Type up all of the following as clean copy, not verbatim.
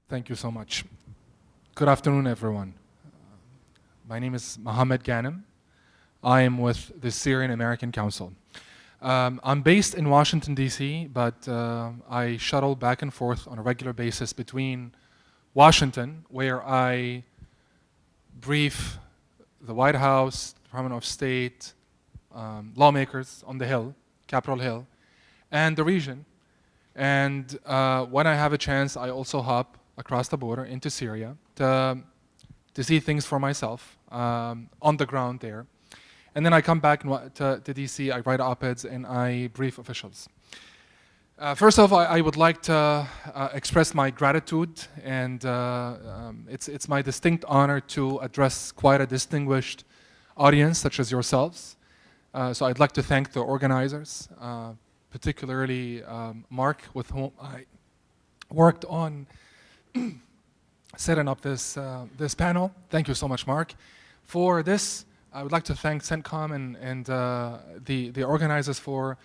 Thank you so much. Good afternoon, everyone. My name is Mohammed Ghanem. I am with the Syrian American Council. I'm based in Washington, D.C., but I shuttle back and forth on a regular basis between Washington, where I brief the White House, Department of State, lawmakers on the Hill, Capitol Hill, and the region. And when I have a chance, I also hop across the border into Syria to see things for myself on the ground there. And then I come back to DC, I write op-eds, and I brief officials. First off, I would like to express my gratitude, and it's my distinct honor to address quite a distinguished audience such as yourselves. So I'd like to thank the organizers, particularly Mark, with whom I worked on setting up this panel. Thank you so much, Mark. For this, I would like to thank CENTCOM and the organizers for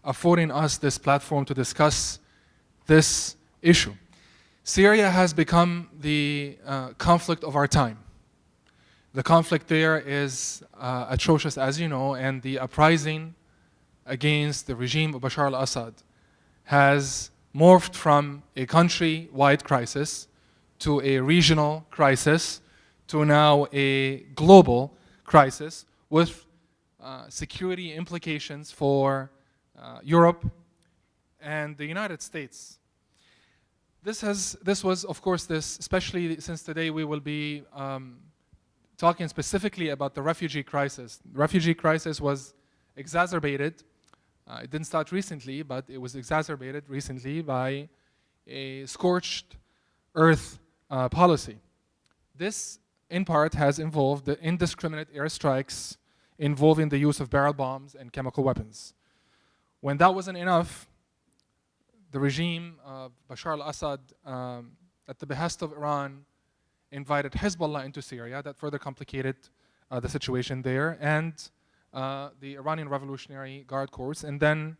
affording us this platform to discuss this issue. Syria has become the conflict of our time. The conflict there is atrocious, as you know, and the uprising against the regime of Bashar al-Assad has morphed from a country-wide crisis to a regional crisis to now a global crisis with security implications for Europe and the United States. This was, of course, especially since today we will be talking specifically about the refugee crisis. The refugee crisis was exacerbated. It didn't start recently, but it was exacerbated recently by a scorched earth policy. This, in part, has involved the indiscriminate airstrikes involving the use of barrel bombs and chemical weapons. When that wasn't enough, the regime of Bashar al-Assad, at the behest of Iran, invited Hezbollah into Syria. That further complicated the situation there, and the Iranian Revolutionary Guard Corps, and then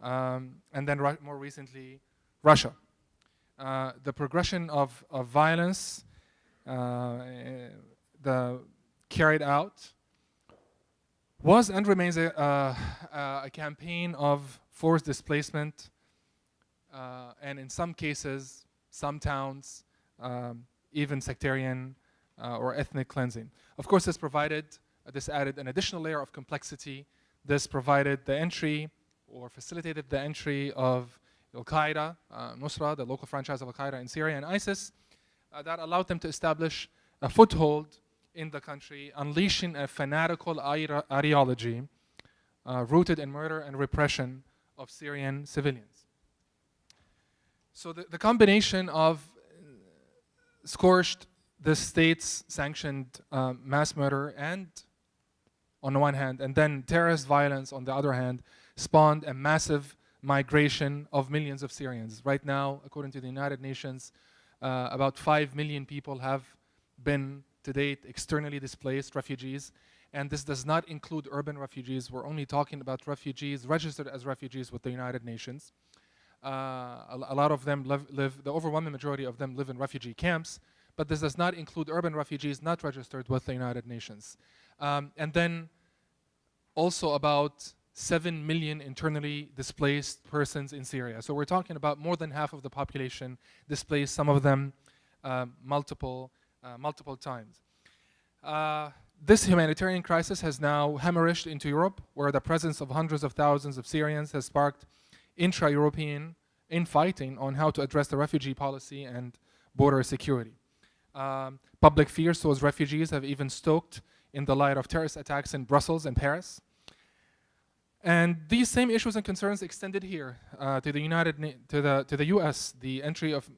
more recently, Russia. The progression of violence carried out was and remains a campaign of forced displacement, and in some cases, some towns, even sectarian or ethnic cleansing. Of course, this added an additional layer of complexity. This provided the entry or facilitated the entry of Al-Qaeda, Nusra, the local franchise of Al-Qaeda in Syria, and ISIS, that allowed them to establish a foothold in the country, unleashing a fanatical ideology rooted in murder and repression of Syrian civilians. So the combination of scorched the state's sanctioned mass murder and on the one hand, and then terrorist violence on the other hand, spawned a massive migration of millions of Syrians. Right now, according to the United Nations, about 5 million people have been to date externally displaced refugees, and this does not include urban refugees. We're only talking about refugees registered as refugees with the United Nations. A lot of them the overwhelming majority of them live in refugee camps, but this does not include urban refugees not registered with the United Nations. And then also about 7 million internally displaced persons in Syria. So we're talking about more than half of the population displaced, some of them multiple times. This humanitarian crisis has now hemorrhaged into Europe, where the presence of hundreds of thousands of Syrians has sparked intra-European infighting on how to address the refugee policy and border security. Public fears towards refugees have even stoked in the light of terrorist attacks in Brussels and Paris. And these same issues and concerns extended here to the U.S. The entry of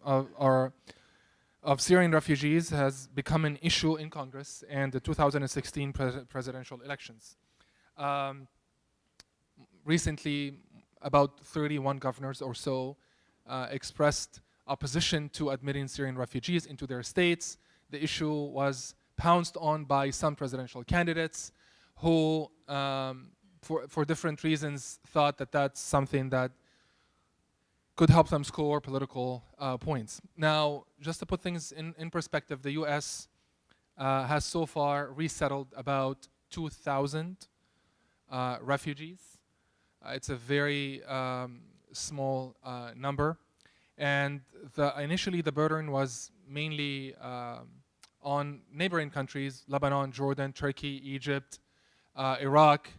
Syrian refugees has become an issue in Congress and the 2016 presidential elections. Recently, about 31 governors or so expressed opposition to admitting Syrian refugees into their states. The issue was pounced on by some presidential candidates who, for different reasons, thought that that's something that could help them score political points. Now, just to put things in perspective, the US has so far resettled about 2,000 refugees. It's a very small number. And initially the burden was mainly on neighboring countries, Lebanon, Jordan, Turkey, Egypt, Iraq.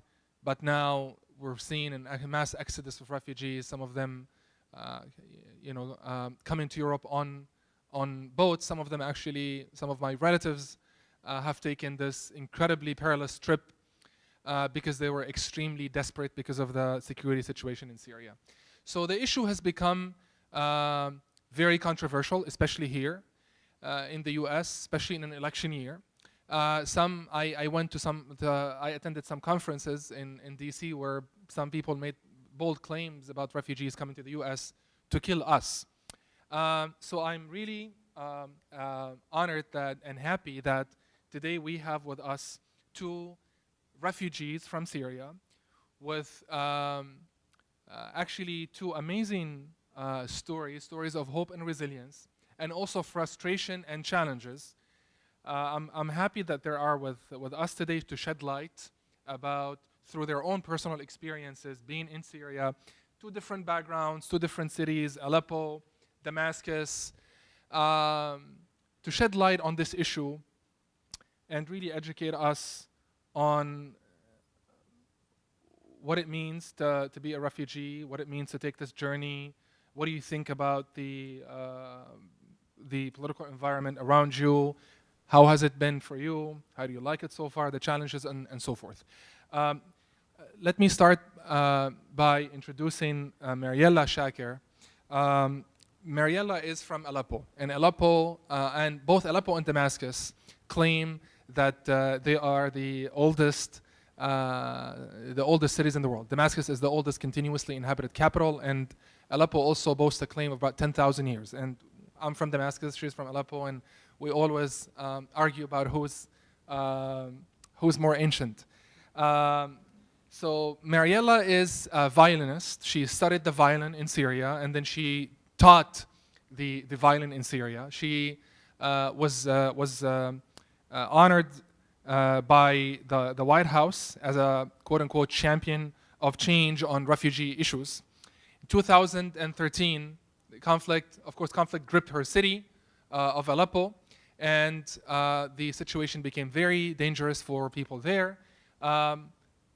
But now we're seeing a mass exodus of refugees, some of them coming to Europe on boats. Some of them actually, some of my relatives have taken this incredibly perilous trip because they were extremely desperate because of the security situation in Syria. So the issue has become very controversial, especially here in the US, especially in an election year. I attended some conferences in DC where some people made bold claims about refugees coming to the US to kill us. So I'm really honored and happy that today we have with us two refugees from Syria with actually two amazing stories of hope and resilience, and also frustration and challenges. I'm happy that they are with us today to shed light about, through their own personal experiences being in Syria, two different backgrounds, two different cities, Aleppo, Damascus, to shed light on this issue and really educate us on what it means to be a refugee, what it means to take this journey. What do you think about the political environment around you? How has it been for you? How do you like it so far? The challenges and so forth. Let me start by introducing Mariella Shakir. Mariella is from Aleppo, and both Aleppo and Damascus claim that they are the oldest cities in the world. Damascus is the oldest continuously inhabited capital, and Aleppo also boasts a claim of about 10,000 years. And I'm from Damascus, she's from Aleppo, and we always argue about who's more ancient. So Mariella is a violinist. She studied the violin in Syria, and then she taught the violin in Syria. She was honored by the White House as a quote-unquote champion of change on refugee issues. In 2013, conflict gripped her city of Aleppo, and the situation became very dangerous for people there.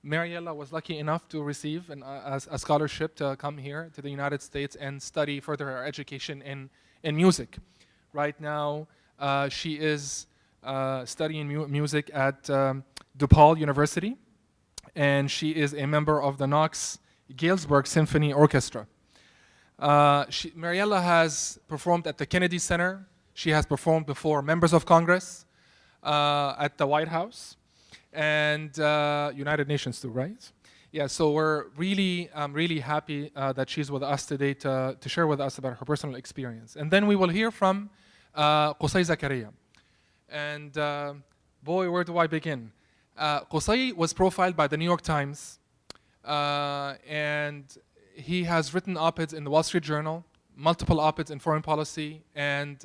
Mariella was lucky enough to receive a scholarship to come here to the United States and study further her education in music. Right now, she is studying music at DePaul University, and she is a member of the Knox Galesburg Symphony Orchestra. Mariella has performed at the Kennedy Center. She has performed before members of Congress, at the White House, and United Nations too, right? Yeah, so we're really happy that she's with us today to share with us about her personal experience. And then we will hear from Qusay Zakaria. And boy, where do I begin? Qusay was profiled by the New York Times, and he has written op-eds in the Wall Street Journal, multiple op-eds in foreign policy, and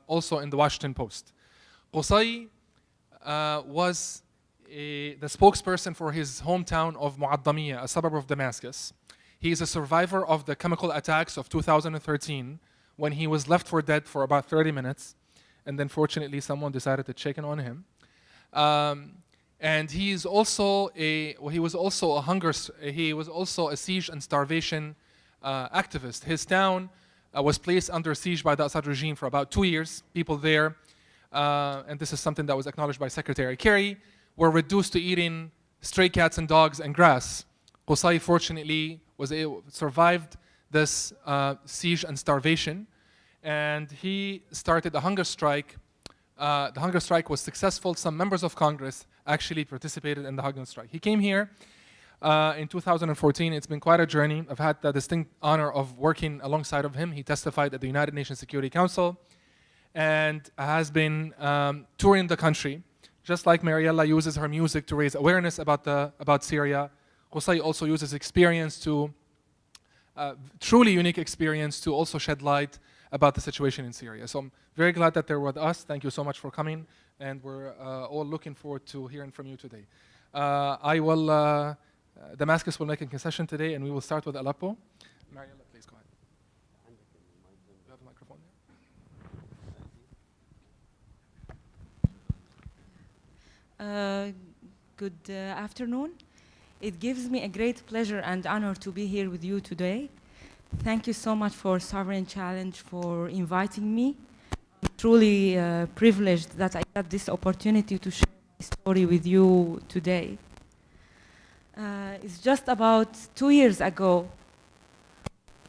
also in the Washington Post. Qusay was the spokesperson for his hometown of Mu'addamiyya, a suburb of Damascus. He is a survivor of the chemical attacks of 2013 when he was left for dead for about 30 minutes. And then fortunately someone decided to check in on him. And he was also a siege and starvation activist. His town was placed under siege by the Assad regime for about 2 years. People there, and this is something that was acknowledged by Secretary Kerry, were reduced to eating stray cats and dogs and grass. Qusay fortunately survived this siege and starvation, and he started a hunger strike. The hunger strike was successful. Some members of Congress actually participated in the hunger strike. He came here in 2014. It's been quite a journey. I've had the distinct honor of working alongside of him. He testified at the United Nations Security Council and has been touring the country. Just like Mariella uses her music to raise awareness about Syria, Qusay also uses experience to truly unique experience to also shed light about the situation in Syria. So I'm very glad that they're with us. Thank you so much for coming, and we're all looking forward to hearing from you today. Damascus will make a concession today, and we will start with Aleppo. Mariella, please go ahead. You have a microphone there? Good afternoon. It gives me a great pleasure and honor to be here with you today. Thank you so much for Sovereign Challenge for inviting me. I'm truly privileged that I got this opportunity to share my story with you today. It's just about 2 years ago,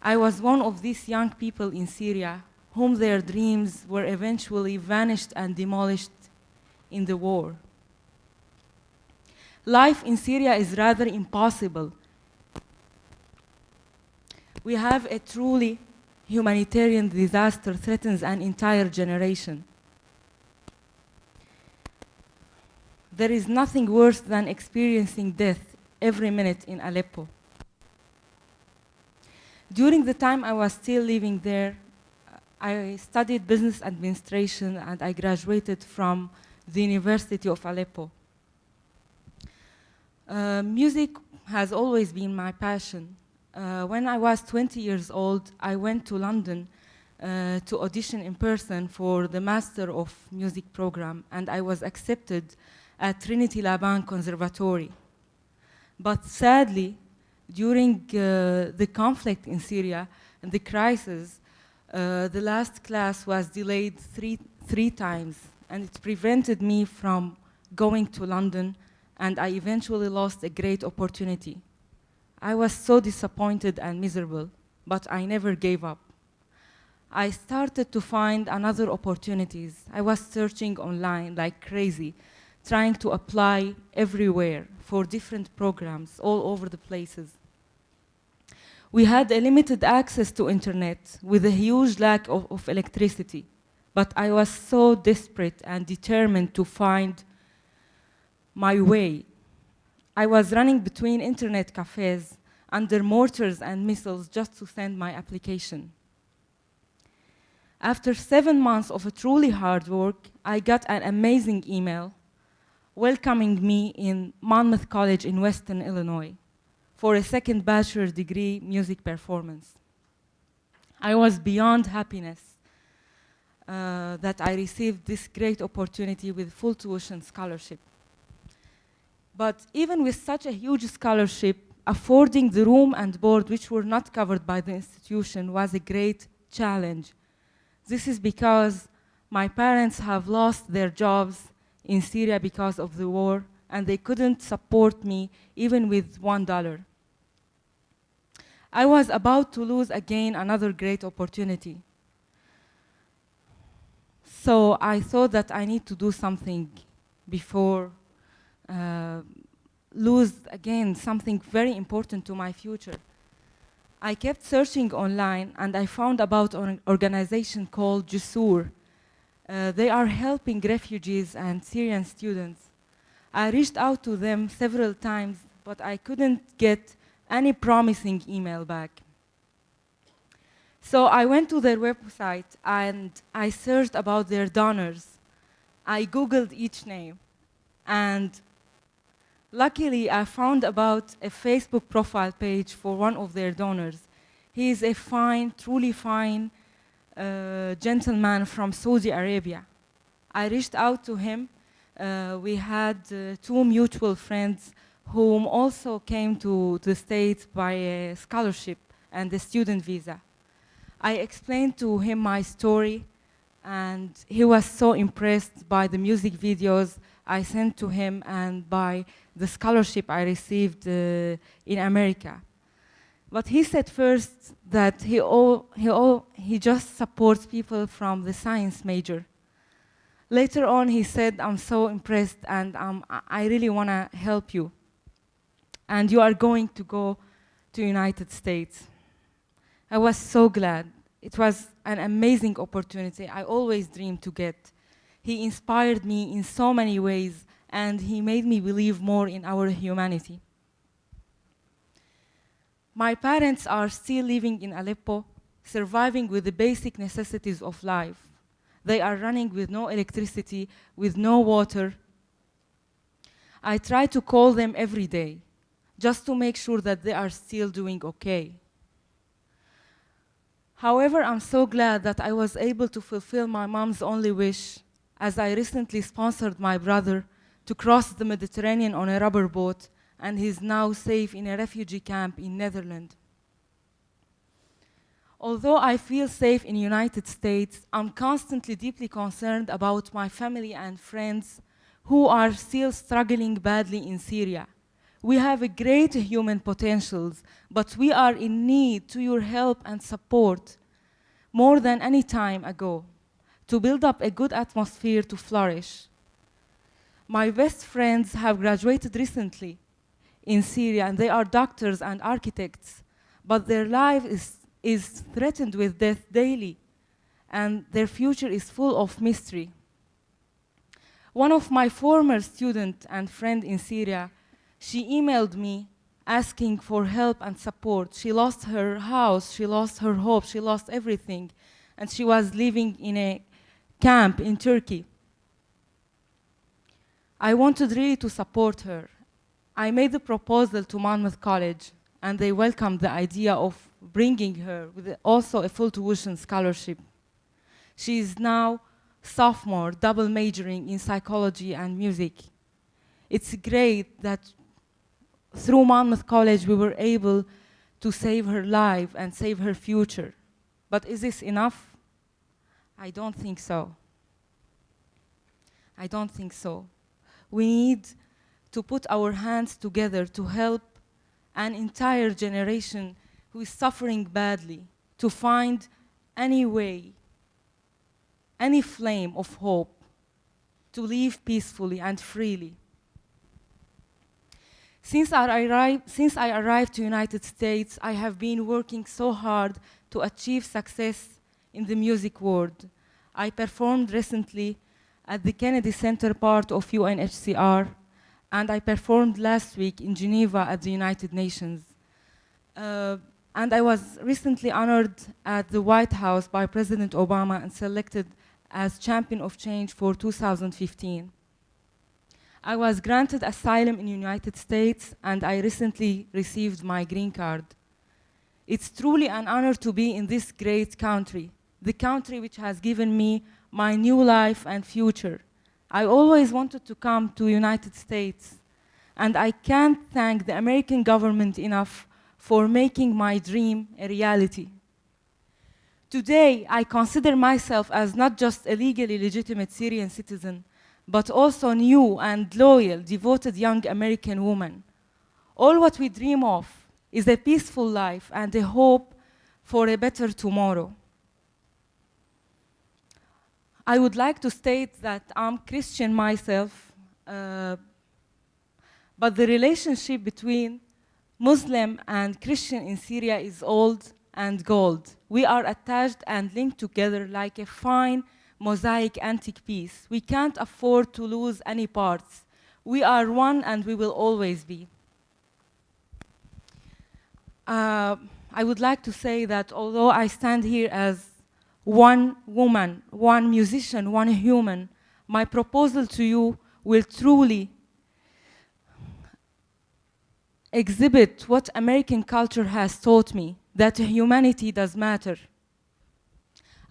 I was one of these young people in Syria whom their dreams were eventually vanished and demolished in the war. Life in Syria is rather impossible. We have a truly humanitarian disaster threatens an entire generation. There is nothing worse than experiencing death every minute in Aleppo. During the time I was still living there, I studied business administration and I graduated from the University of Aleppo. Music has always been my passion. When I was 20 years old, I went to London to audition in person for the Master of Music program, and I was accepted at Trinity Laban Conservatory. But sadly, during the conflict in Syria and the crisis, the last class was delayed three times, and it prevented me from going to London, and I eventually lost a great opportunity. I was so disappointed and miserable, but I never gave up. I started to find another opportunities. I was searching online like crazy, trying to apply everywhere for different programs all over the places. We had a limited access to internet with a huge lack of electricity, but I was so desperate and determined to find my way. I was running between internet cafes under mortars and missiles just to send my application. After 7 months of a truly hard work, I got an amazing email welcoming me in Monmouth College in Western Illinois for a second bachelor's degree music performance. I was beyond happiness that I received this great opportunity with full tuition scholarship. But even with such a huge scholarship, affording the room and board which were not covered by the institution was a great challenge. This is because my parents have lost their jobs in Syria because of the war, and they couldn't support me even with $1. I was about to lose again another great opportunity. So I thought that I need to do something before lose again something very important to my future. I kept searching online and I found about an organization called Jusur. They are helping refugees and Syrian students. I reached out to them several times, but I couldn't get any promising email back. So I went to their website and I searched about their donors. I Googled each name, and luckily I found about a Facebook profile page for one of their donors. He is a fine, truly fine gentleman from Saudi Arabia. I reached out to him. We had 2 mutual friends whom also came to the States by a scholarship and a student visa. I explained to him my story, and he was so impressed by the music videos I sent to him and by the scholarship I received in America. But he said first that he just supports people from the science major. Later on, he said, I'm so impressed and I really want to help you. And you are going to go to United States. I was so glad. It was an amazing opportunity I always dreamed to get. He inspired me in so many ways, and he made me believe more in our humanity. My parents are still living in Aleppo, surviving with the basic necessities of life. They are running with no electricity, with no water. I try to call them every day, just to make sure that they are still doing okay. However, I'm so glad that I was able to fulfill my mom's only wish, as I recently sponsored my brother to cross the Mediterranean on a rubber boat, and he's now safe in a refugee camp in Netherlands. Although I feel safe in the United States, I'm constantly deeply concerned about my family and friends who are still struggling badly in Syria. We have a great human potentials, but we are in need to your help and support more than any time ago to build up a good atmosphere to flourish. My best friends have graduated recently in Syria, and they are doctors and architects, but their life is threatened with death daily, and their future is full of mystery. One of my former student and friend in Syria, she emailed me asking for help and support. She lost her house, she lost her hope, she lost everything, and she was living in a camp in Turkey. I wanted really to support her. I made the proposal to Monmouth College, and they welcomed the idea of bringing her with also a full tuition scholarship. She is now sophomore, double majoring in psychology and music. It's great that through Monmouth College we were able to save her life and save her future. But is this enough? I don't think so. I don't think so. We need to put our hands together to help an entire generation who is suffering badly to find any way, any flame of hope to live peacefully and freely. Since I arrived to the United States, I have been working so hard to achieve success in the music world. I performed recently at the Kennedy Center part of UNHCR, and I performed last week in Geneva at the United Nations. And I was recently honored at the White House by President Obama and selected as Champion of Change for 2015. I was granted asylum in the United States, and I recently received my green card. It's truly an honor to be in this great country, the country which has given me my new life and future. I always wanted to come to the United States, and I can't thank the American government enough for making my dream a reality. Today, I consider myself as not just a legally legitimate Syrian citizen, but also new and loyal, devoted young American woman. All what we dream of is a peaceful life and a hope for a better tomorrow. I would like to state that I'm Christian myself, but the relationship between Muslim and Christian in Syria is old and gold. We are attached and linked together like a fine mosaic antique piece. We can't afford to lose any parts. We are one and we will always be. I would like to say that although I stand here as one woman, one musician, one human, my proposal to you will truly exhibit what American culture has taught me, that humanity does matter.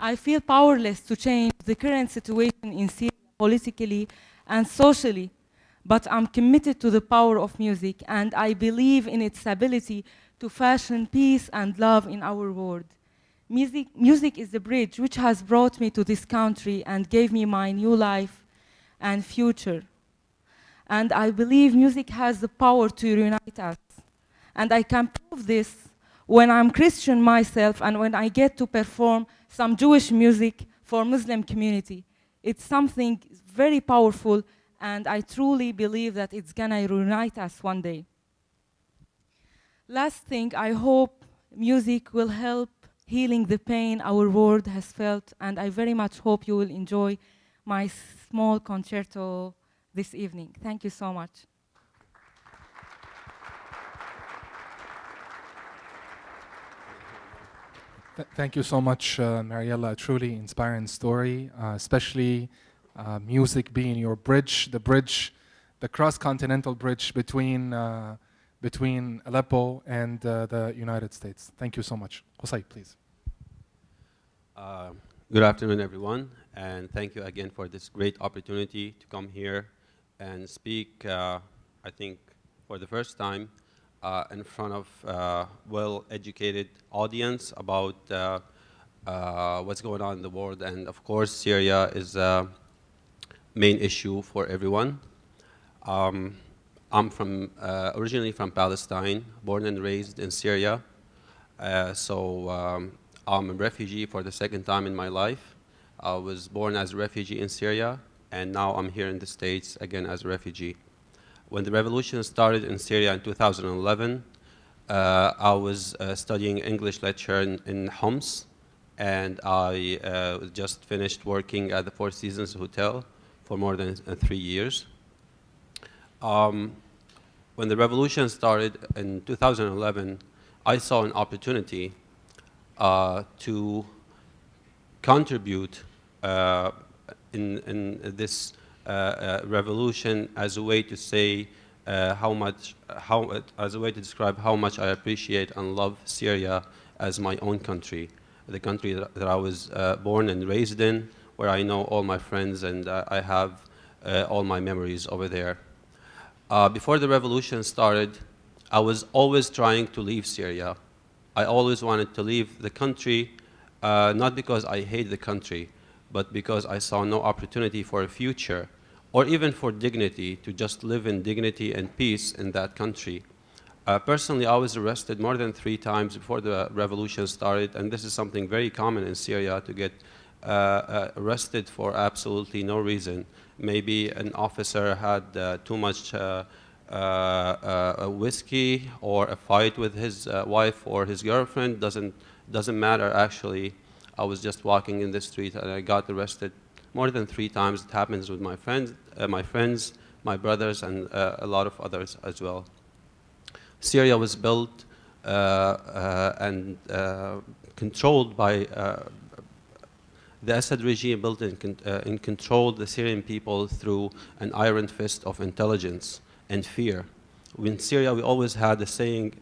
I feel powerless to change the current situation in Syria politically and socially, but I'm committed to the power of music, and I believe in its ability to fashion peace and love in our world. Music is the bridge which has brought me to this country and gave me my new life and future. And I believe music has the power to unite us. And I can prove this when I'm Christian myself and when I get to perform some Jewish music for Muslim community. It's something very powerful, and I truly believe that it's gonna unite us one day. Last thing, I hope music will help healing the pain our world has felt, and I very much hope you will enjoy my small concerto this evening. Thank you so much. Thank you so much, Mariella. A truly inspiring story, especially music being your bridge, the cross-continental bridge between Aleppo and the United States. Thank you so much. Qusay, please. Uh, Good afternoon, everyone, and thank you again for this great opportunity to come here and speak, I think, for the first time in front of well-educated audience about what's going on in the world. And of course, Syria is a main issue for everyone. I'm originally from Palestine, born and raised in Syria. I'm a refugee for the second time in my life. I was born as a refugee in Syria, and now I'm here in the States again as a refugee. When the revolution started in Syria in 2011, I was studying English lecture in Homs, and I just finished working at the Four Seasons Hotel for more than 3 years. When the revolution started in 2011, I saw an opportunity to contribute in this revolution as a way to say as a way to describe how much I appreciate and love Syria as my own country, the country that I was born and raised in, where I know all my friends and I have all my memories over there. Before the revolution started, I was always trying to leave Syria. I always wanted to leave the country, not because I hate the country, but because I saw no opportunity for a future, or even for dignity, to just live in dignity and peace in that country. Personally, I was arrested more than 3 times before the revolution started, and this is something very common in Syria, to get arrested for absolutely no reason. Maybe an officer had too much whiskey, or a fight with his wife or his girlfriend. Doesn't matter, actually. I was just walking in the street and I got arrested more than 3 times. It happens with my friends, my brothers, and a lot of others as well. Syria was built and controlled by the Assad regime, built and controlled the Syrian people through an iron fist of intelligence and fear. In Syria, we always had the saying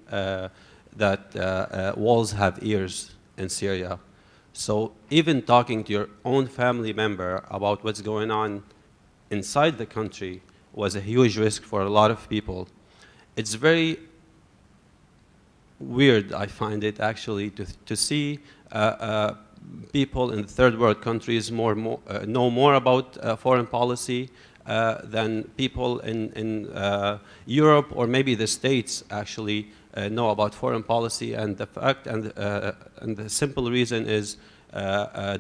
that walls have ears in Syria. So even talking to your own family member about what's going on inside the country was a huge risk for a lot of people. It's very weird, I find it, actually, to see people in third world countries know more about foreign policy than people in Europe or maybe the States actually know about foreign policy. And the fact and the simple reason is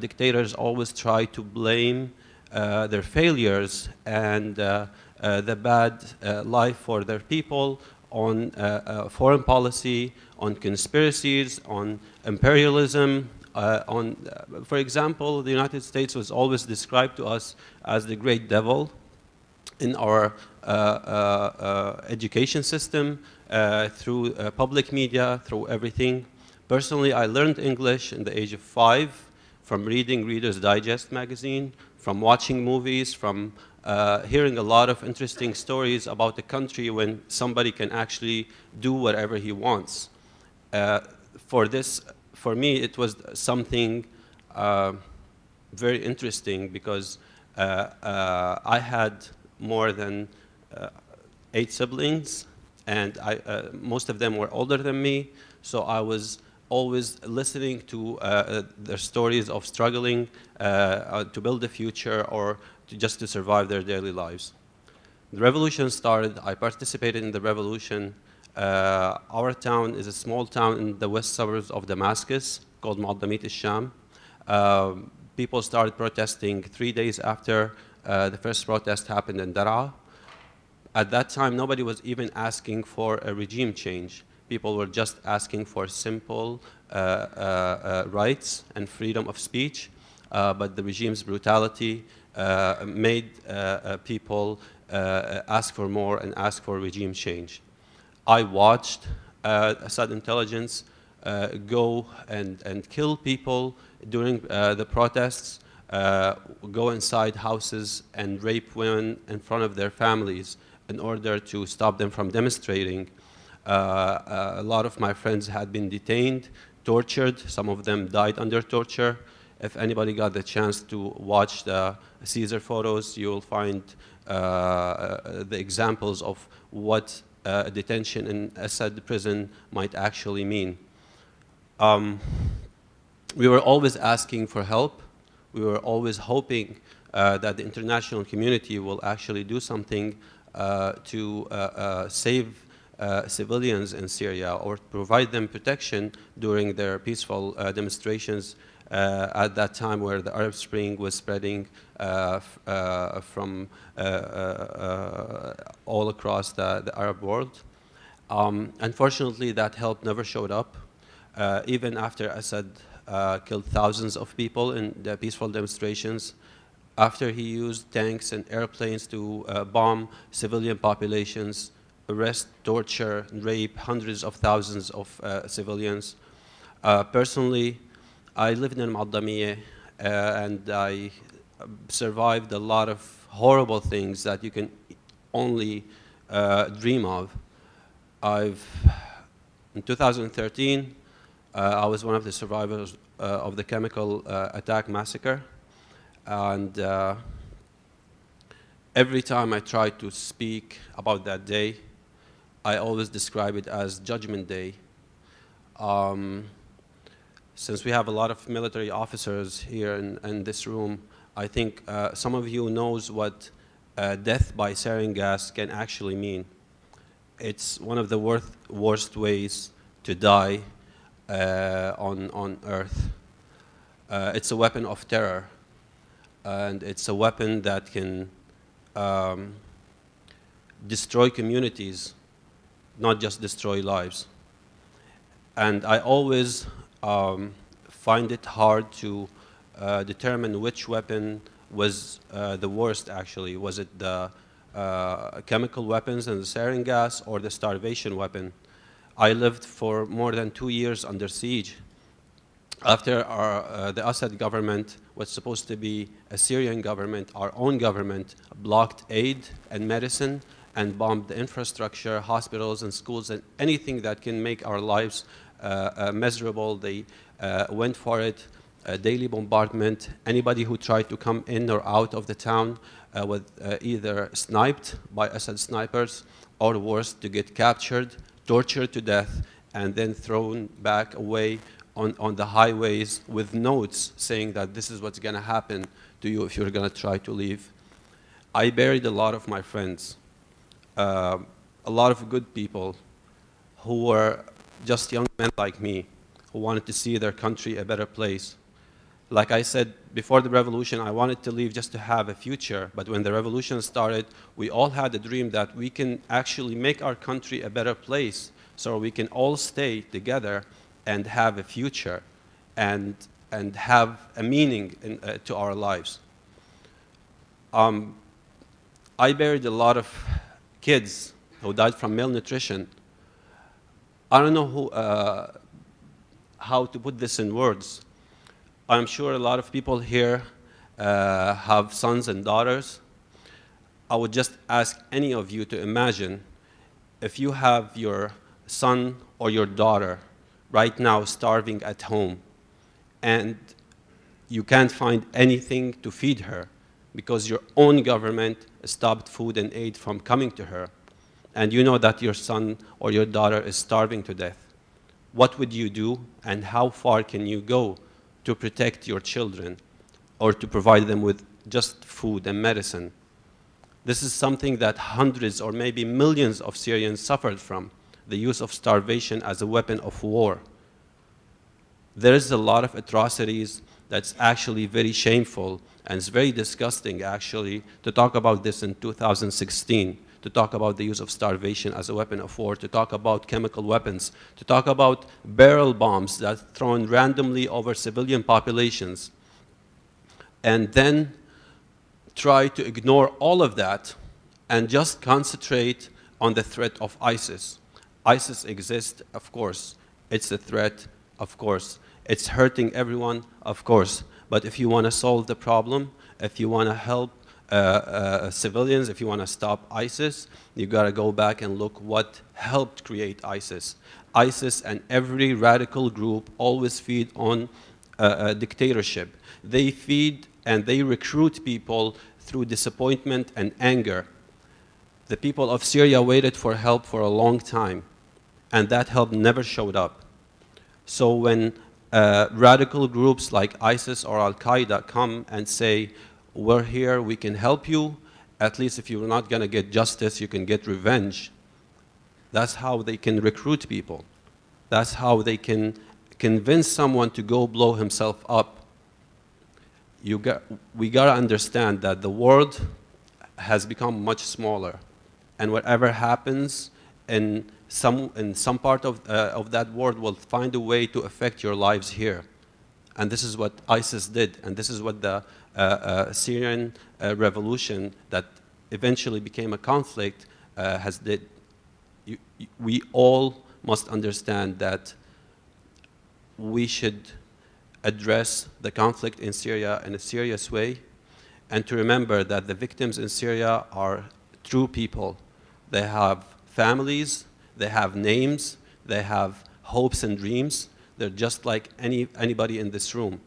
dictators always try to blame their failures and the bad life for their people on foreign policy, on conspiracies, on imperialism. For example, the United States was always described to us as the great devil in our education system, through public media, through everything. Personally, I learned English in the age of 5 from reading Reader's Digest magazine, from watching movies, from hearing a lot of interesting stories about the country when somebody can actually do whatever he wants. For me, it was something very interesting because I had more than 8 siblings, and most of them were older than me, so I was always listening to their stories of struggling to build a future or just to survive their daily lives. The revolution started. I participated in the revolution. Our town is a small town in the west suburbs of Damascus called Mu'addamit al-Sham. People started protesting 3 days after the first protest happened in Daraa. At that time, nobody was even asking for a regime change. People were just asking for simple rights and freedom of speech, but the regime's brutality made people ask for more and ask for regime change. I watched Assad intelligence go and kill people during the protests, go inside houses and rape women in front of their families in order to stop them from demonstrating. A lot of my friends had been detained, tortured. Some of them died under torture. If anybody got the chance to watch the Caesar photos, you will find the examples of what detention in Assad prison might actually mean. We were always asking for help. We were always hoping that the international community will actually do something to save civilians in Syria or provide them protection during their peaceful demonstrations at that time where the Arab Spring was spreading from all across the Arab world. Unfortunately, that help never showed up. Even after Assad killed thousands of people in the peaceful demonstrations, after he used tanks and airplanes to bomb civilian populations, arrest, torture, rape hundreds of thousands of civilians. Personally, I lived in Al-Damieh and I survived a lot of horrible things that you can only dream of. In 2013, I was one of the survivors of the chemical attack massacre. And every time I try to speak about that day, I always describe it as Judgment Day. Since we have a lot of military officers here in this room, I think some of you knows what death by sarin gas can actually mean. It's one of the worst ways to die on Earth. It's a weapon of terror. And it's a weapon that can destroy communities, not just destroy lives. And I always find it hard to determine which weapon was the worst, actually. Was it the chemical weapons and the sarin gas, or the starvation weapon? I lived for more than 2 years under siege. After the Assad government was supposed to be a Syrian government, our own government blocked aid and medicine and bombed the infrastructure, hospitals and schools, and anything that can make our lives miserable. They went for it, daily bombardment. Anybody who tried to come in or out of the town was either sniped by Assad snipers, or worse, to get captured, tortured to death, and then thrown back away on the highways with notes saying that this is what's going to happen to you if you're going to try to leave. I buried a lot of my friends, a lot of good people who were just young men like me, who wanted to see their country a better place. Like I said, before the revolution, I wanted to leave just to have a future. But when the revolution started, we all had a dream that we can actually make our country a better place so we can all stay together and have a future and have a meaning to our lives. I buried a lot of kids who died from malnutrition. I don't know how to put this in words. I'm sure a lot of people here have sons and daughters. I would just ask any of you to imagine if you have your son or your daughter right now starving at home, and you can't find anything to feed her because your own government stopped food and aid from coming to her, and you know that your son or your daughter is starving to death. What would you do, and how far can you go to protect your children or to provide them with just food and medicine? This is something that hundreds or maybe millions of Syrians suffered from, the use of starvation as a weapon of war. There is a lot of atrocities that's actually very shameful, and it's very disgusting actually to talk about this in 2016, to talk about the use of starvation as a weapon of war, to talk about chemical weapons, to talk about barrel bombs that are thrown randomly over civilian populations, and then try to ignore all of that and just concentrate on the threat of ISIS. ISIS exists, of course. It's a threat of course. It's hurting everyone, of course. But if you want to solve the problem, if you want to help civilians, if you want to stop ISIS, you got to go back and look what helped create ISIS. ISIS and every radical group always feed on dictatorship. They feed and they recruit people through disappointment and anger. The people of Syria waited for help for a long time, and that help never showed up. So when radical groups like ISIS or Al-Qaeda come and say, we're here, we can help you, at least if you're not going to get justice, you can get revenge. That's how they can recruit people. That's how they can convince someone to go blow himself up. We got to understand that the world has become much smaller, and whatever happens in some part of that world will find a way to affect your lives here. And this is what ISIS did, and this is what the Syrian revolution that eventually became a conflict has did. We all must understand that we should address the conflict in Syria in a serious way, and to remember that the victims in Syria are true people. They have families, they have names, they have hopes and dreams. They're just like anybody in this room.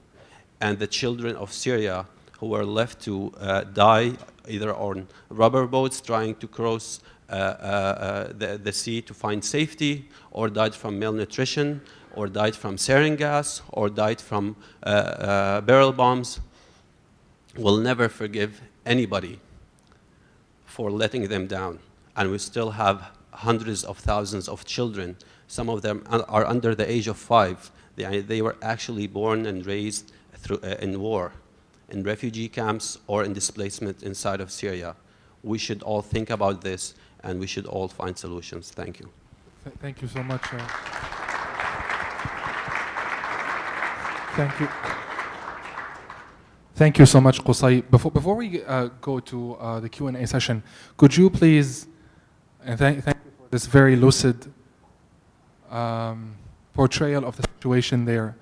And the children of Syria who were left to die either on rubber boats trying to cross the sea to find safety, or died from malnutrition, or died from sarin gas, or died from barrel bombs, will never forgive anybody for letting them down. And we still have hundreds of thousands of children. Some of them are under the age of 5. They were actually born and raised in war, in refugee camps, or in displacement inside of Syria. We should all think about this, and we should all find solutions. Thank you. Thank you so much. Thank you. Thank you so much, Qusay. Before we go to the Q&A session, could you please, and thank you for this very lucid portrayal of the situation there.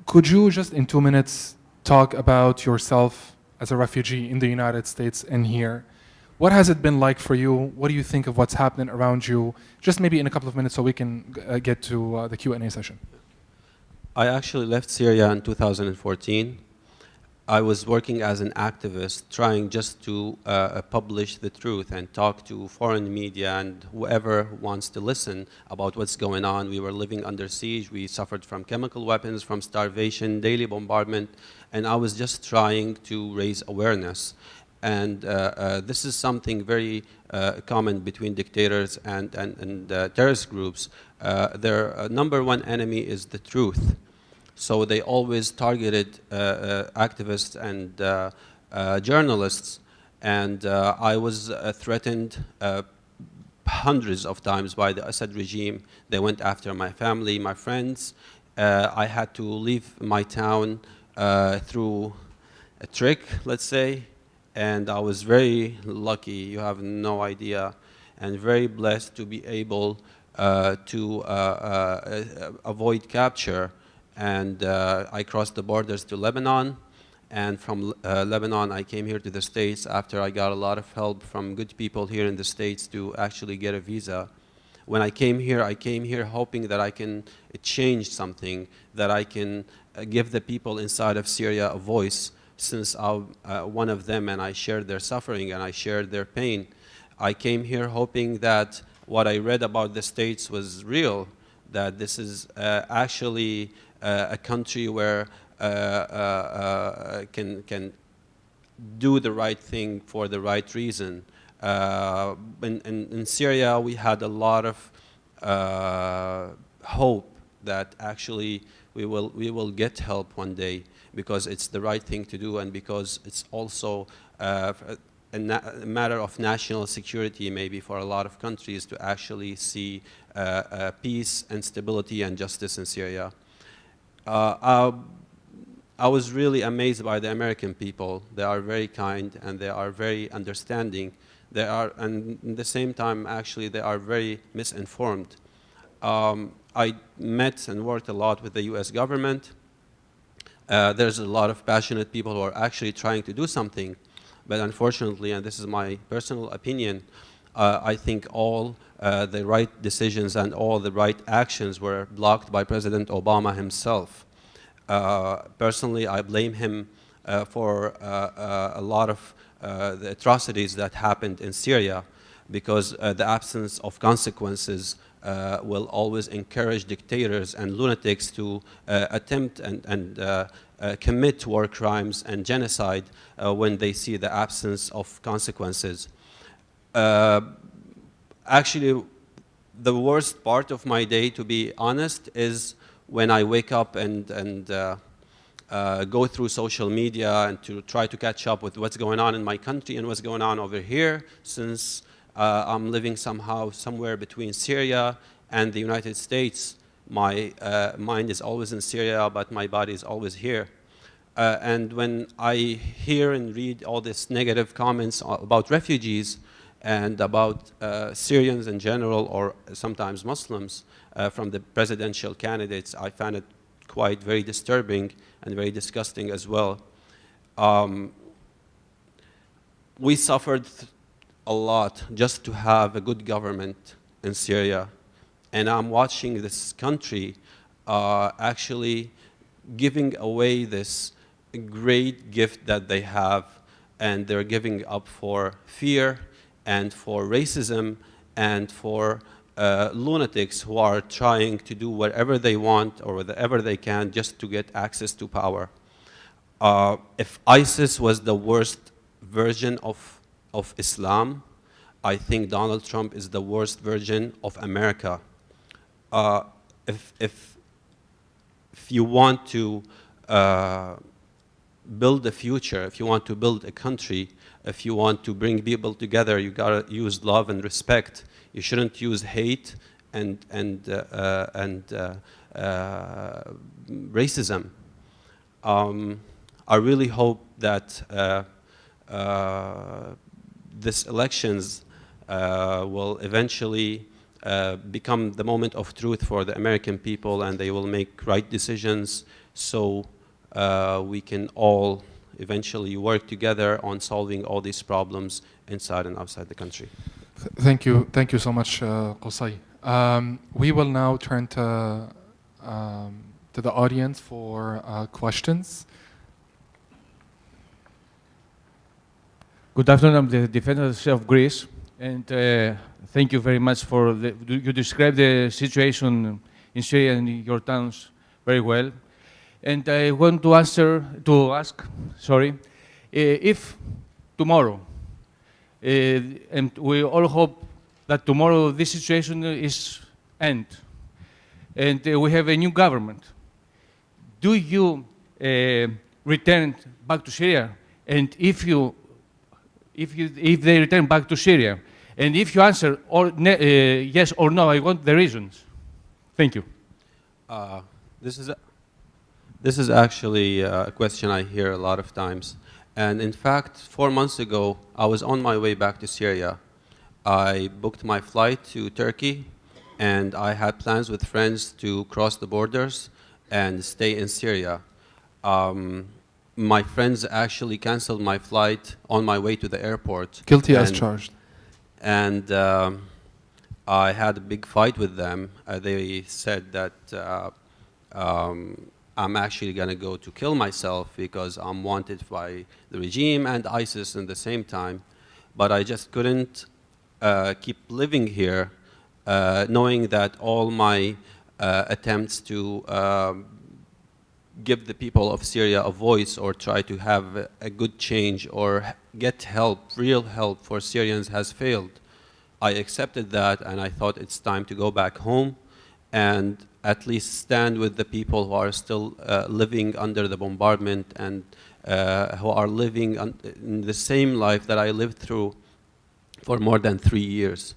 Could you just in 2 minutes talk about yourself as a refugee in the United States and here? What has it been like for you? What do you think of what's happening around you? Just maybe in a couple of minutes so we can get to the Q&A session. I actually left Syria in 2014. I was working as an activist, trying just to publish the truth and talk to foreign media and whoever wants to listen about what's going on. We were living under siege. We suffered from chemical weapons, from starvation, daily bombardment, and I was just trying to raise awareness. And this is something very common between dictators and terrorist groups. Their number one enemy is the truth. So they always targeted activists and journalists. And I was threatened hundreds of times by the Assad regime. They went after my family, my friends. I had to leave my town through a trick, let's say. And I was very lucky, you have no idea, and very blessed to be able to avoid capture. And I crossed the borders to Lebanon, and from Lebanon I came here to the States after I got a lot of help from good people here in the States to actually get a visa. When I came here hoping that I can change something, that I can give the people inside of Syria a voice, since I'm one of them and I shared their suffering and I shared their pain. I came here hoping that what I read about the States was real, that this is actually a country where can do the right thing for the right reason. In Syria, we had a lot of hope that actually we will get help one day, because it's the right thing to do, and because it's also a matter of national security maybe for a lot of countries to actually see peace and stability and justice in Syria. I was really amazed by the American people. They are very kind and they are very understanding. And at the same time, actually, they are very misinformed. I met and worked a lot with the US government. There's a lot of passionate people who are actually trying to do something, but unfortunately, and this is my personal opinion, I think all the right decisions and all the right actions were blocked by President Obama himself. Personally, I blame him for a lot of the atrocities that happened in Syria, because the absence of consequences will always encourage dictators and lunatics to attempt and commit war crimes and genocide when they see the absence of consequences. Actually, the worst part of my day, to be honest, is when I wake up and go through social media and to try to catch up with what's going on in my country and what's going on over here, since I'm living somehow somewhere between Syria and the United States. My mind is always in Syria, but my body is always here. And when I hear and read all these negative comments about refugees and about Syrians in general, or sometimes Muslims, from the presidential candidates, I find it quite very disturbing and very disgusting as well. We suffered a lot just to have a good government in Syria. And I'm watching this country actually giving away this great gift that they have, and they're giving up for fear and for racism and for lunatics who are trying to do whatever they want or whatever they can just to get access to power. If ISIS was the worst version of Islam, I think Donald Trump is the worst version of America. If you want to build a future, if you want to build a country, if you want to bring people together, you gotta use love and respect. You shouldn't use hate and racism. I really hope that this elections will eventually become the moment of truth for the American people, and they will make right decisions, so we can all eventually work together on solving all these problems inside and outside the country. Thank you so much, Qusay. We will now turn to the audience for questions. Good afternoon, I'm the Defender of Greece, and thank you very much for you described the situation in Syria and your towns very well. And I want to ask, if tomorrow, and we all hope that tomorrow this situation is end, and we have a new government, do you return back to Syria? And if they return back to Syria, and if you answer yes or no, I want the reasons. Thank you. This is actually a question I hear a lot of times. And in fact, 4 months ago, I was on my way back to Syria. I booked my flight to Turkey, and I had plans with friends to cross the borders and stay in Syria. My friends actually canceled my flight on my way to the airport. Guilty as charged. And I had a big fight with them. They said that I'm actually going to go to kill myself because I'm wanted by the regime and ISIS at the same time. But I just couldn't keep living here, knowing that all my attempts to give the people of Syria a voice or try to have a good change or get help, real help for Syrians has failed. I accepted that, and I thought it's time to go back home and at least stand with the people who are still living under the bombardment and who are living in the same life that I lived through for more than 3 years.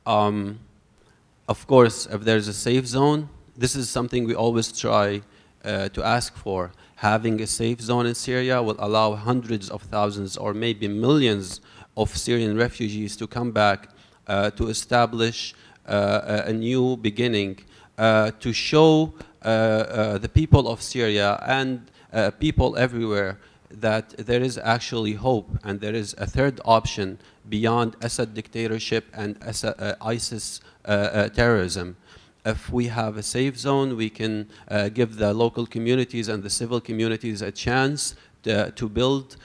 Of course, if there's a safe zone, this is something we always try to ask for. Having a safe zone in Syria will allow hundreds of thousands or maybe millions of Syrian refugees to come back to establish a new beginning, to show the people of Syria and people everywhere that there is actually hope and there is a third option beyond Assad dictatorship and ISIS terrorism. If we have a safe zone, we can give the local communities and the civil communities a chance to build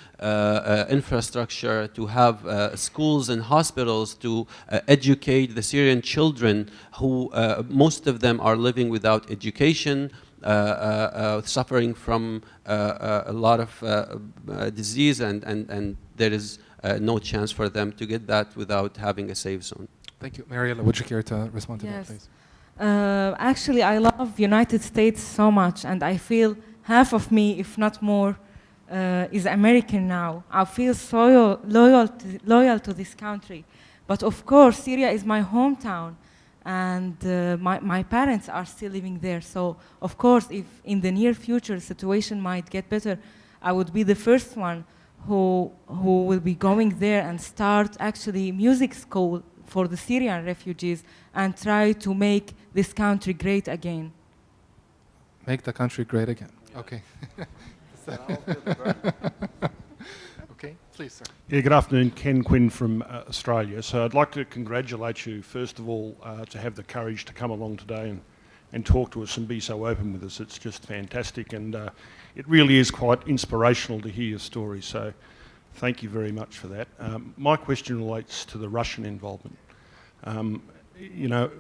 infrastructure, to have schools and hospitals, to educate the Syrian children who most of them are living without education, suffering from a lot of disease, and there is no chance for them to get that without having a safe zone. Thank you. Mariela, would you care to respond to that, Yes. please? Actually, I love United States so much, and I feel half of me, if not more, is American now. I feel so loyal to this country. But of course, Syria is my hometown, and my parents are still living there. So of course, if in the near future the situation might get better, I would be the first one who will be going there and start actually music school for the Syrian refugees and try to make this country great again. Make the country great again. Okay. Okay, please, sir. Yeah, good afternoon. Ken Quinn from Australia. So I'd like to congratulate you, first of all, to have the courage to come along today and talk to us and be so open with us. It's just fantastic, and it really is quite inspirational to hear your story. So thank you very much for that. My question relates to the Russian involvement. You know,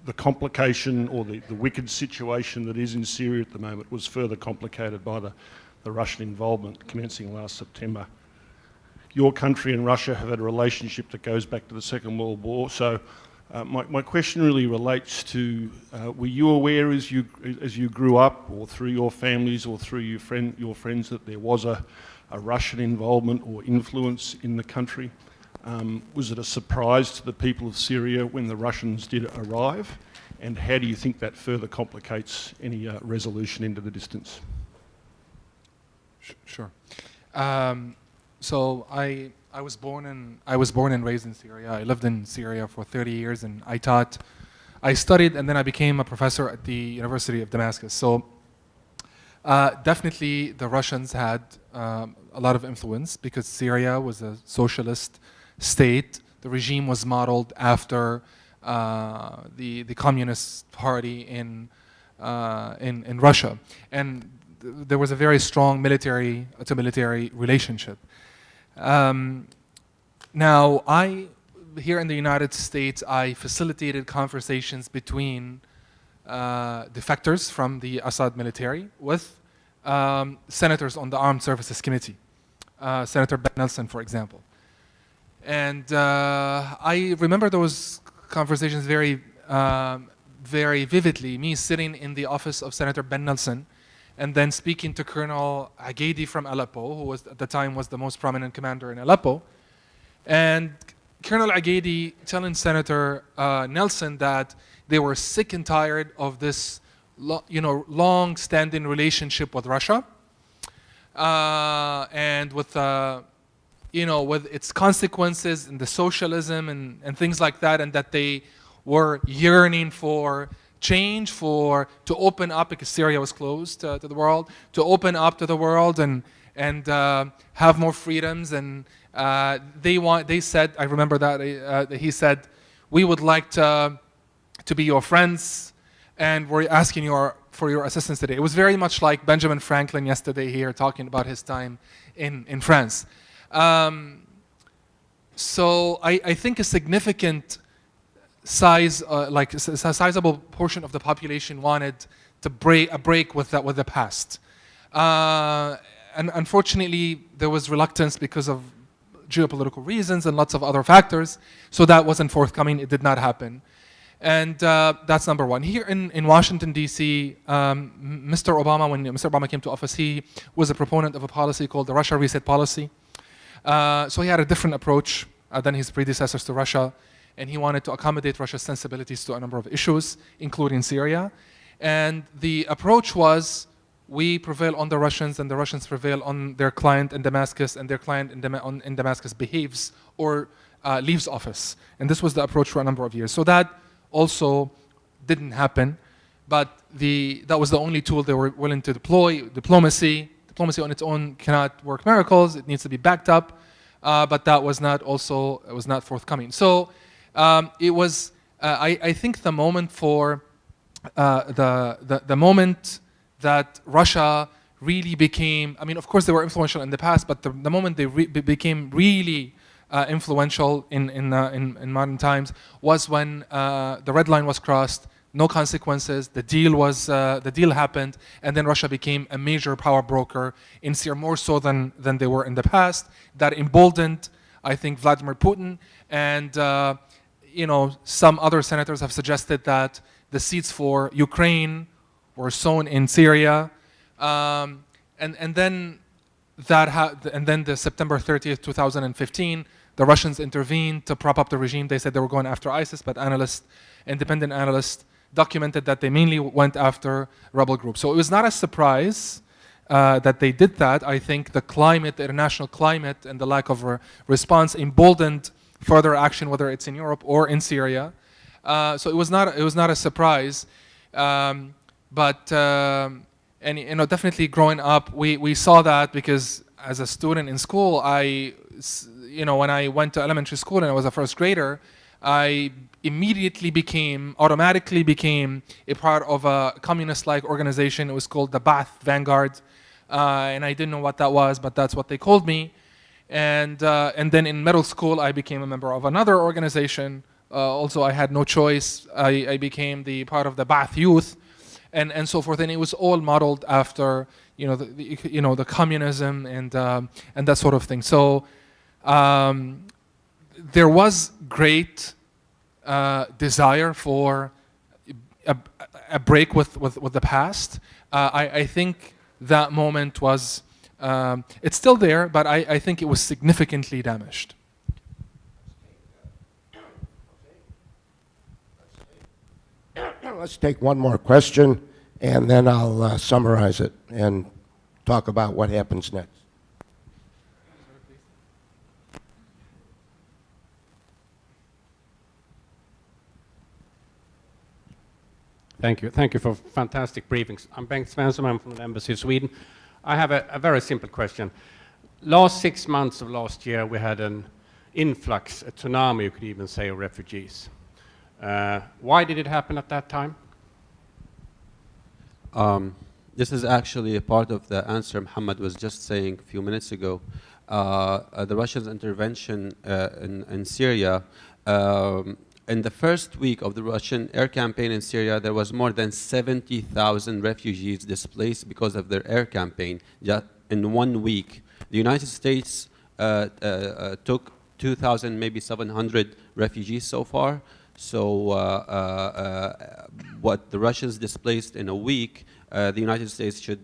the complication or the wicked situation that is in Syria at the moment was further complicated by the Russian involvement commencing last September. Your country and Russia have had a relationship that goes back to the Second World War. So my question really relates to, were you aware as you grew up, or through your families or through your friends, that there was a Russian involvement or influence in the country? Was it a surprise to the people of Syria when the Russians did arrive? And how do you think that further complicates any resolution into the distance? Sure. So I was born and raised in Syria. I lived in Syria for 30 years, and I studied, and then I became a professor at the University of Damascus. So definitely the Russians had a lot of influence because Syria was a socialist state. The regime was modeled after the Communist Party in Russia, and there was a very strong military-to-military relationship. Now, here in the United States, I facilitated conversations between defectors from the Assad military with senators on the Armed Services Committee, Senator Ben Nelson, for example. And I remember those conversations very vividly, me sitting in the office of Senator Ben Nelson and then speaking to Colonel Agadi from Aleppo, who was at the time was the most prominent commander in Aleppo, and Colonel Agadi telling Senator Nelson that they were sick and tired of this long-standing relationship with Russia, and with with its consequences and the socialism and things like that, and that they were yearning for change, to open up, because Syria was closed to the world, to open up to the world and have more freedoms. And they said, I remember that he said, we would like to be your friends, and we're asking for your assistance today. It was very much like Benjamin Franklin yesterday here talking about his time in France. So I think a significant size, like a sizable portion of the population wanted to break with the past. And unfortunately, there was reluctance because of geopolitical reasons and lots of other factors. So that wasn't forthcoming. It did not happen. And that's number one. Here in Washington, D.C., Mr. Obama, when Mr. Obama came to office, he was a proponent of a policy called the Russia Reset Policy. So he had a different approach than his predecessors to Russia, and he wanted to accommodate Russia's sensibilities to a number of issues, including Syria. And the approach was, we prevail on the Russians, and the Russians prevail on their client in Damascus, and their client in Damascus behaves or leaves office. And this was the approach for a number of years. So that also didn't happen. But that was the only tool they were willing to deploy. Diplomacy on its own cannot work miracles. It needs to be backed up. But that was not forthcoming. So it was. I think the moment for the moment that Russia really became. I mean, of course, they were influential in the past, but the moment they became really influential in modern times was when the red line was crossed. No consequences. The deal happened, and then Russia became a major power broker in Syria, more so than they were in the past. That emboldened, I think, Vladimir Putin, and some other senators have suggested that the seeds for Ukraine were sown in Syria, and then the September 30th, 2015, the Russians intervened to prop up the regime. They said they were going after ISIS, but independent analysts documented that they mainly went after rebel groups. So it was not a surprise that they did that. I think the international climate, and the lack of response emboldened further action, whether it's in Europe or in Syria. So it was not a surprise. But definitely growing up, we saw that, because as a student in school, when I went to elementary school and I was a first grader, I automatically became a part of a communist-like organization. It was called the Ba'ath Vanguard, and I didn't know what that was, but that's what they called me. And then in middle school, I became a member of another organization. Also, I had no choice. I became the part of the Ba'ath Youth, and so forth. And it was all modeled after the communism and that sort of thing. So there was great desire for a break with the past. I think that moment was, it's still there, but I think it was significantly damaged. Let's take one more question, and then I'll summarize it and talk about what happens next. Thank you. Thank you for fantastic briefings. I'm Bengt Svensson. I'm from the Embassy of Sweden. I have a very simple question. Last 6 months of last year, we had an influx, a tsunami, you could even say, of refugees. Why did it happen at that time? This is actually a part of the answer Muhammad was just saying a few minutes ago. The Russian intervention in Syria, in the first week of the Russian air campaign in Syria, there was more than 70,000 refugees displaced because of their air campaign. Just in 1 week, the United States took 2,000, maybe 700 refugees so far. So what the Russians displaced in a week, the United States should,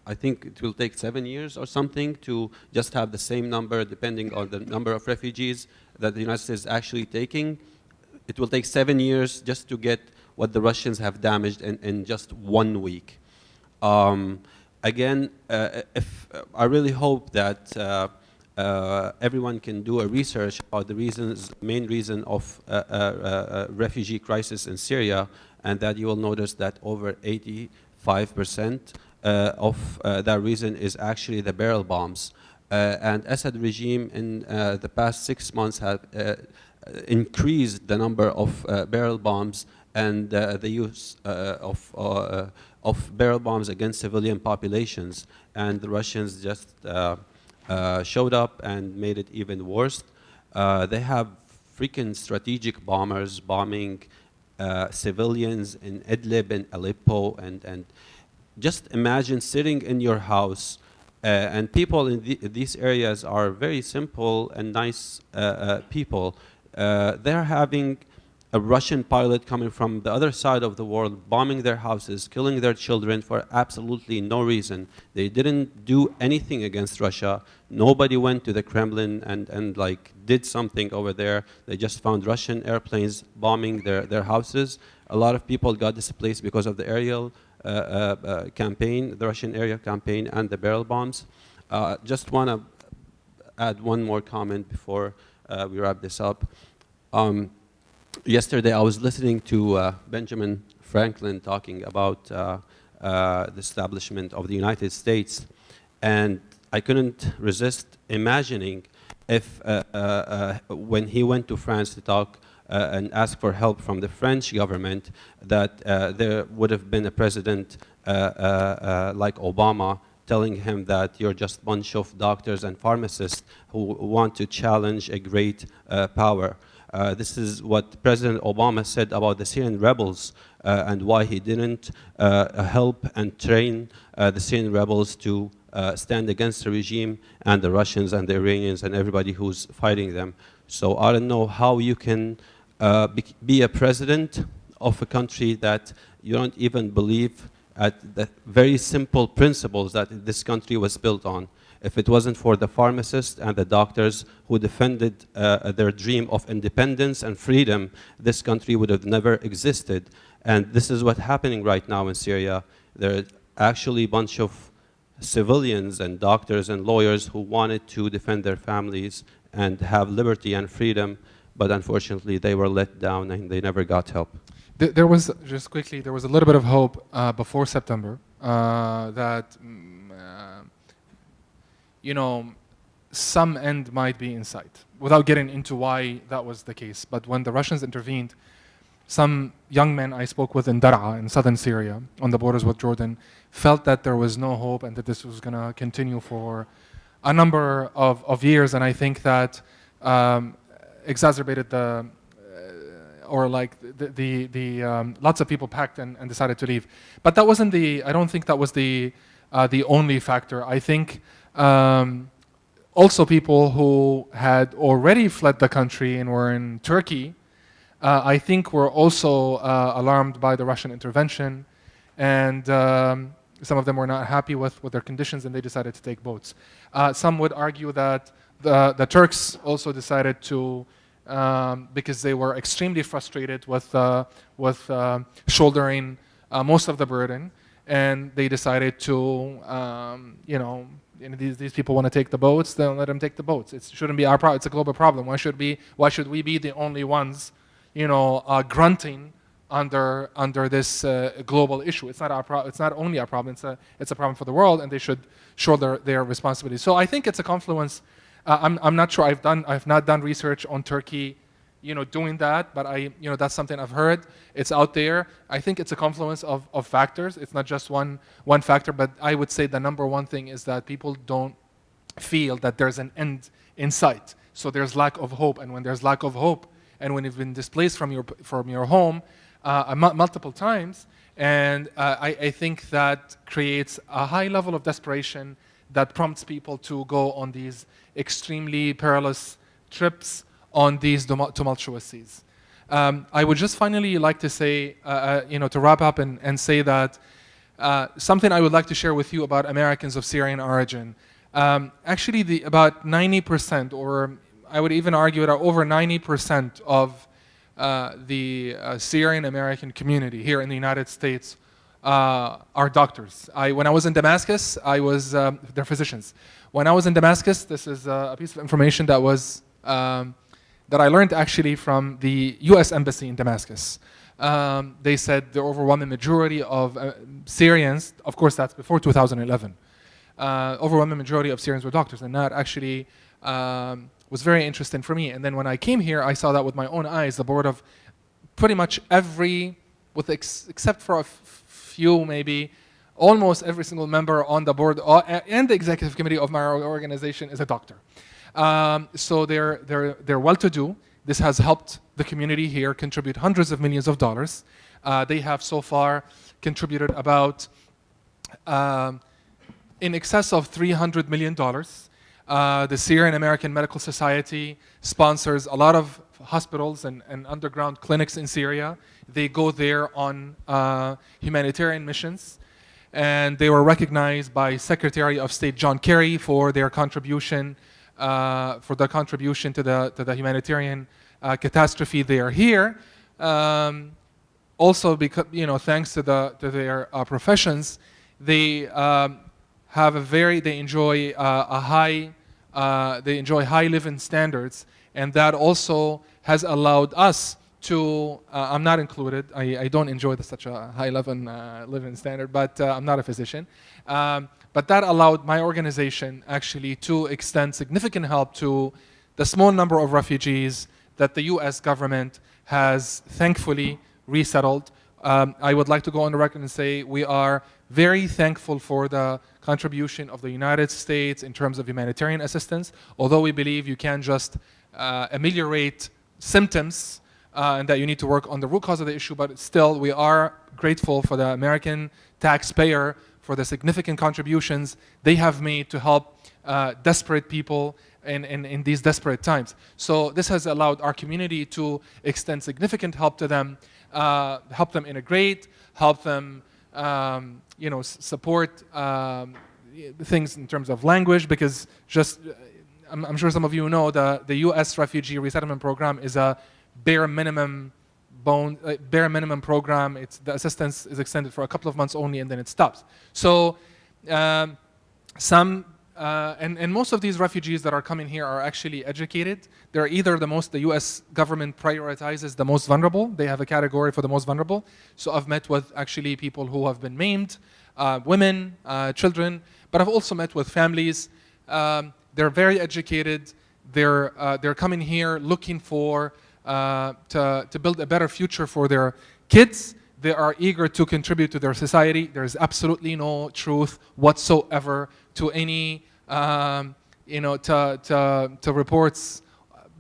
I think it will take 7 years or something to just have the same number, depending on the number of refugees that the United States is actually taking. It will take 7 years just to get what the Russians have damaged in just 1 week. Again, I really hope that everyone can do a research about the main reason of refugee crisis in Syria, and that you will notice that over 85% of that reason is actually the barrel bombs. And Assad regime in the past 6 months have increased the number of barrel bombs and the use of barrel bombs against civilian populations. And the Russians just showed up and made it even worse. They have freaking strategic bombers bombing civilians in Idlib and Aleppo, and just imagine sitting in your house, and people in these areas are very simple and nice people. They're having a Russian pilot coming from the other side of the world, bombing their houses, killing their children for absolutely no reason. They didn't do anything against Russia. Nobody went to the Kremlin and like did something over there. They just found Russian airplanes bombing their houses. A lot of people got displaced because of the aerial campaign, the Russian aerial campaign, and the barrel bombs. Just want to add one more comment before we wrap this up. Yesterday, I was listening to Benjamin Franklin talking about the establishment of the United States, and I couldn't resist imagining if, when he went to France to talk and ask for help from the French government, that there would have been a president like Obama telling him that you're just a bunch of doctors and pharmacists who want to challenge a great power. This is what President Obama said about the Syrian rebels and why he didn't help and train the Syrian rebels to stand against the regime and the Russians and the Iranians and everybody who's fighting them. So I don't know how you can be a president of a country that you don't even believe at the very simple principles that this country was built on. If it wasn't for the pharmacists and the doctors who defended their dream of independence and freedom, this country would have never existed. And this is what's happening right now in Syria. There are actually a bunch of civilians and doctors and lawyers who wanted to defend their families and have liberty and freedom, but unfortunately they were let down and they never got help. There was, just quickly, there was a little bit of hope before September that, you know, some end might be in sight, without getting into why that was the case. But when the Russians intervened, some young men I spoke with in Dar'a, in southern Syria, on the borders with Jordan, felt that there was no hope and that this was going to continue for a number of years. And I think that exacerbated the, or like lots of people packed and decided to leave. But that wasn't I don't think that was the only factor. I think also people who had already fled the country and were in Turkey, I think were also alarmed by the Russian intervention, and some of them were not happy with their conditions and they decided to take boats. Some would argue that the Turks also decided to, because they were extremely frustrated with shouldering most of the burden, and they decided to, you know, these people want to take the boats, then let them take the boats. It shouldn't be our problem. It's a global problem. Why should we be the only ones, you know, grunting under this global issue? It's not our problem. It's not only our problem. It's a problem for the world, and they should shoulder their responsibility. So I think it's a confluence. I'm not sure. I've not done research on Turkey, you know, doing that, but that's something I've heard. It's out there. I think it's a confluence of factors. It's not just one factor, but I would say the number one thing is that people don't feel that there's an end in sight. So there's lack of hope, and when there's lack of hope, and when you've been displaced from your home multiple times, and I think that creates a high level of desperation that prompts people to go on these extremely perilous trips on these tumultuous seas. I would just finally like to say, to wrap up and say that something I would like to share with you about Americans of Syrian origin. Actually, about 90%, or I would even argue that over 90% of the Syrian American community here in the United States are doctors. When I was in Damascus, they're physicians. When I was in Damascus, this is a piece of information that was that I learned actually from the U.S. Embassy in Damascus. They said the overwhelming majority of Syrians, of course that's before 2011, overwhelming majority of Syrians were doctors, and that actually was very interesting for me. And then when I came here, I saw that with my own eyes. The board of pretty much every, except for a few maybe, almost every single member on the board and the executive committee of my organization is a doctor. So they're well-to-do. This has helped the community here contribute hundreds of millions of dollars. They have so far contributed about in excess of $300 million. The Syrian American Medical Society sponsors a lot of hospitals and underground clinics in Syria. They go there on humanitarian missions, and they were recognized by Secretary of State John Kerry for their contribution to the humanitarian catastrophe they are here. Also, because thanks to their professions, they enjoy high living standards, and that also has allowed us to, I'm not included, I don't enjoy such a high living standard, but I'm not a physician. But that allowed my organization actually to extend significant help to the small number of refugees that the US government has thankfully resettled. I would like to go on the record and say we are very thankful for the contribution of the United States in terms of humanitarian assistance, although we believe you can't just ameliorate symptoms and that you need to work on the root cause of the issue, but still we are grateful for the American taxpayer for the significant contributions they have made to help desperate people in these desperate times. So this has allowed our community to extend significant help to them, help them integrate, help them support things in terms of language, because just, I'm sure some of you know the US Refugee Resettlement Program is a bare minimum program. The assistance is extended for a couple of months only and then it stops. So and most of these refugees that are coming here are actually educated. They're either the US government prioritizes the most vulnerable. They have a category for the most vulnerable. So I've met with actually people who have been maimed, women, children, but I've also met with families. They're very educated. They're coming here looking for to build a better future for their kids. They are eager to contribute to their society. There is absolutely no truth whatsoever to any, to reports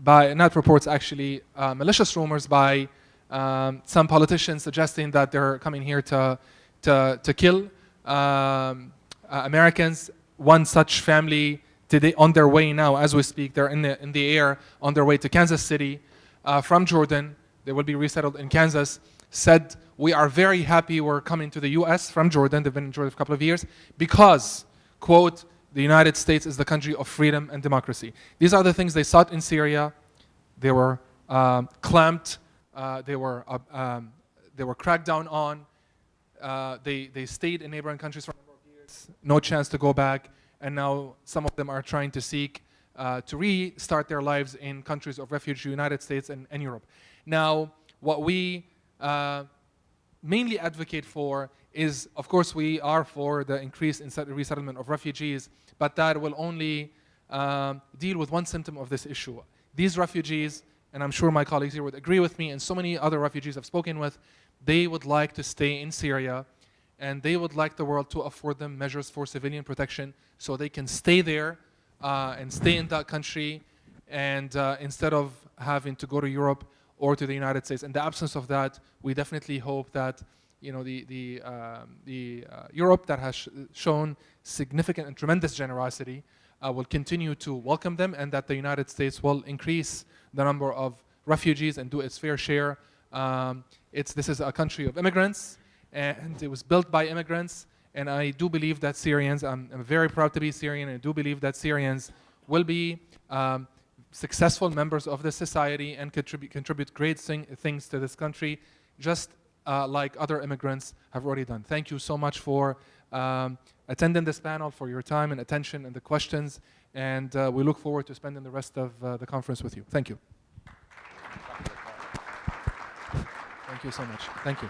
by, not reports actually, malicious rumors by some politicians suggesting that they're coming here to kill Americans. One such family today on their way now, as we speak, they're in the air on their way to Kansas City from Jordan. They will be resettled in Kansas. Said, we are very happy we're coming to the US from Jordan. They've been in Jordan for a couple of years because, quote, the United States is the country of freedom and democracy. These are the things they sought in Syria. They were clamped. They were cracked down on. They stayed in neighboring countries for a number of years. No chance to go back. And now some of them are trying to seek to restart their lives in countries of refuge, United States and Europe. Now, what we mainly advocate for is, of course, we are for the increase in resettlement of refugees, but that will only deal with one symptom of this issue. These refugees, and I'm sure my colleagues here would agree with me, and so many other refugees I've spoken with, they would like to stay in Syria, and they would like the world to afford them measures for civilian protection so they can stay there and stay in that country, and instead of having to go to Europe or to the United States. In the absence of that, we definitely hope that Europe that has shown significant and tremendous generosity will continue to welcome them, and that the United States will increase the number of refugees and do its fair share. This is a country of immigrants, and it was built by immigrants, and I do believe that Syrians, I'm very proud to be Syrian, and I do believe that Syrians will be successful members of this society and contribute great things to this country, just like other immigrants have already done. Thank you so much for attending this panel, for your time and attention and the questions, and we look forward to spending the rest of the conference with you. Thank you. Thank you so much. Thank you.